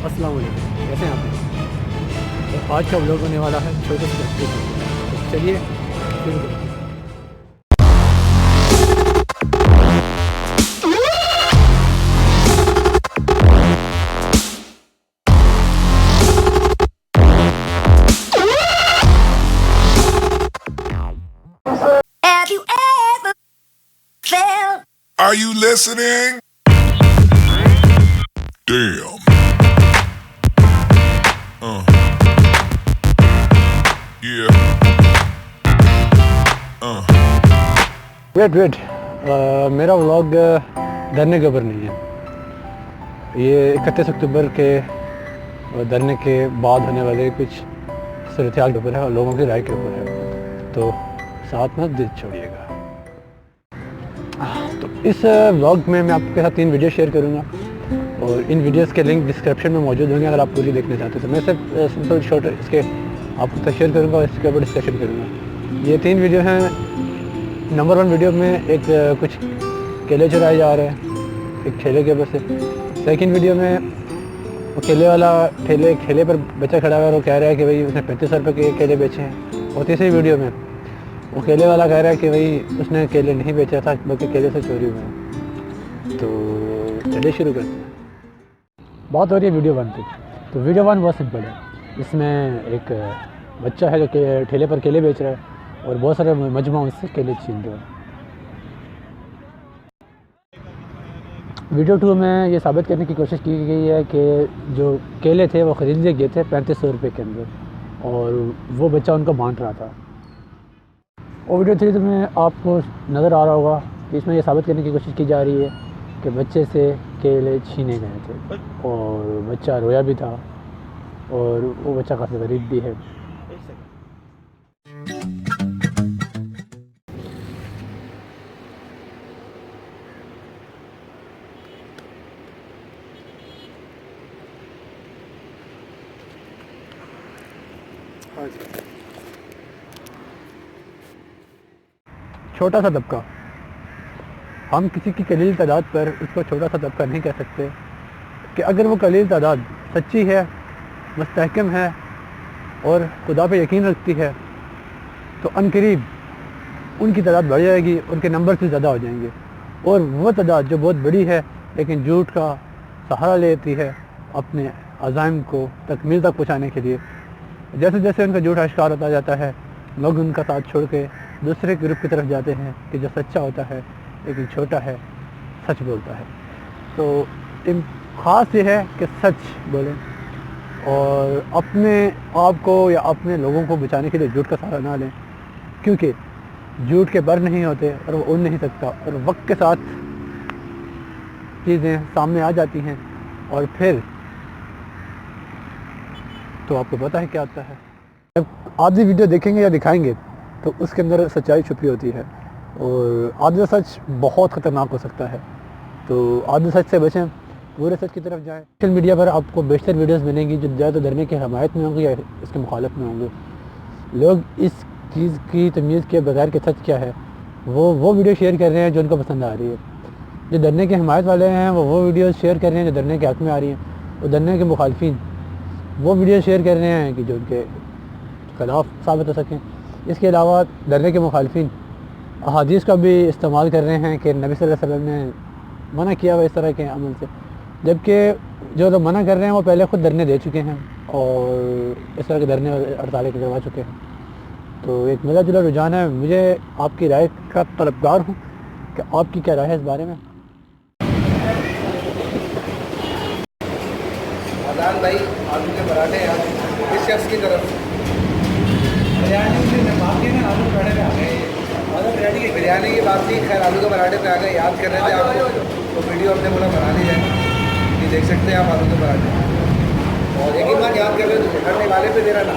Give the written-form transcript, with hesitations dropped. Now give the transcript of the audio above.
अस्सलाम वालेकुम, कैसे हैं आप? तो आज का व्लॉग होने वाला है छोटे से बच्चे का। तो चलिए शुरू करते हैं। Have you ever felt? Are you listening? Damn. Yeah. Wait मेरा व्लॉग धरने के ऊपर नहीं है। ये 31 अक्टूबर के धरने के बाद होने वाले कुछ सूरत-ए-हाल के ऊपर है और लोगों की राय के ऊपर है, तो साथ में दिल छोड़िएगा। तो इस व्लॉग में मैं आपके साथ 3 वीडियो शेयर करूँगा और इन वीडियोस के लिंक डिस्क्रिप्शन में मौजूद होंगे अगर आप पूरी देखना चाहते हैं। तो मैं सिर्फ सिंपल शॉर्ट इसके आपको शेयर करूँगा और इसके ऊपर डिस्कशन करूँगा। ये 3 वीडियो हैं। नंबर 1 वीडियो में एक कुछ केले चुराए जा रहे हैं एक ठेले के ऊपर से। सेकंड वीडियो में वो केले वाला ठेले पर बच्चा खड़ा हुआ है और वो कह रहा है कि भाई उसने 35 रुपये के केले बेचे हैं। और तीसरी वीडियो में वो केले वाला कह रहा है कि भाई उसने केले नहीं बेचा था बल्कि केले से चोरी हुए हैं। तो चलिए शुरू करते हैं। बात हो रही है वीडियो 1 की। तो वीडियो 1 बहुत सिंपल है। इसमें एक बच्चा है जो ठेले पर केले बेच रहा है और बहुत सारे मजमा उससे केले छीन रहे हैं। वीडियो 2 में ये साबित करने की कोशिश की गई है कि जो केले थे वो ख़रीद लिए गए थे 3500 रुपये के अंदर और वो बच्चा उनको बांट रहा था। और वीडियो 3 में आपको नज़र आ रहा होगा कि इसमें ये साबित करने की कोशिश की जा रही है कि बच्चे से केले छीने गए थे और बच्चा रोया भी था और वो बच्चा काफ़ी गरीब भी है। छोटा सा तबका, हम किसी की कलील तादाद पर उसको छोटा सा तबका नहीं कह सकते कि अगर वो कलील तादाद सच्ची है, मुस्तहकम है और खुदा पे यकीन रखती है तो अनकरीब उनकी तादाद बढ़ जाएगी, उनके नंबर से ज़्यादा हो जाएंगे। और वो तादाद जो बहुत बड़ी है लेकिन झूठ का सहारा लेती है अपने अज़ाइम को तकमील तक पहुँचाने के लिए, जैसे जैसे उनका झूठ आश्कार होता जाता है लोग उनका साथ छोड़ के दूसरे ग्रुप की तरफ जाते हैं कि जो सच्चा होता है लेकिन छोटा है, सच बोलता है। तो ख़ास ये है कि सच बोलें और अपने आप को या अपने लोगों को बचाने के लिए झूठ का सहारा ना लें, क्योंकि झूठ के बर नहीं होते और वो उड़ नहीं सकता और वक्त के साथ चीज़ें सामने आ जाती हैं और फिर तो आपको पता है क्या होता है। जब आधी वीडियो देखेंगे या दिखाएंगे तो उसके अंदर सच्चाई छुपी होती है और आधा सच बहुत ख़तरनाक हो सकता है। तो आधे सच से बचें, पूरे सच की तरफ जाएं। सोशल मीडिया पर आपको बेशतर वीडियोस मिलेंगी जो ज़्यादा धरने की हमायत में होंगी या इसके मुखालफ में होंगे। लोग इस चीज़ की तमीज़ के बगैर कि सच क्या है वो वीडियो शेयर कर रहे हैं जो उनको पसंद आ रही है। जो धरने की हमायत वाले हैं वो वीडियोज़ शेयर कर रहे हैं जो धरने के हक़ में आ रही हैं। और धरने के मुखालफिन वो वीडियो शेयर कर रहे हैं कि जो उनके खिलाफ साबित हो सकें। इसके अलावा धरने के मुखालफिन अहादीस का भी इस्तेमाल कर रहे हैं कि नबी सल्लल्लाहु अलैहि वसल्लम ने मना किया हुआ इस तरह के अमल से, जबकि जो लोग मना कर रहे हैं वो पहले ख़ुद धरने दे चुके हैं और इस तरह के धरने हड़तालें करवा चुके हैं। तो एक मिला जुला रुझान है। मुझे आपकी राय का तलबगार हूँ कि आपकी क्या राय है इस बारे में। अजान भाई आलू के पराठे यार इस शख्स की तरफ बिरयानी की बात थी। खैर आलू के पराठे पे आ गए, याद कर रहे थे आपको तो वीडियो हमने बोला बना ली जाए। ये देख सकते हैं आप आलू के पराठे और एक ही बात याद कर रहे थे करने वाले पे दे रहा था।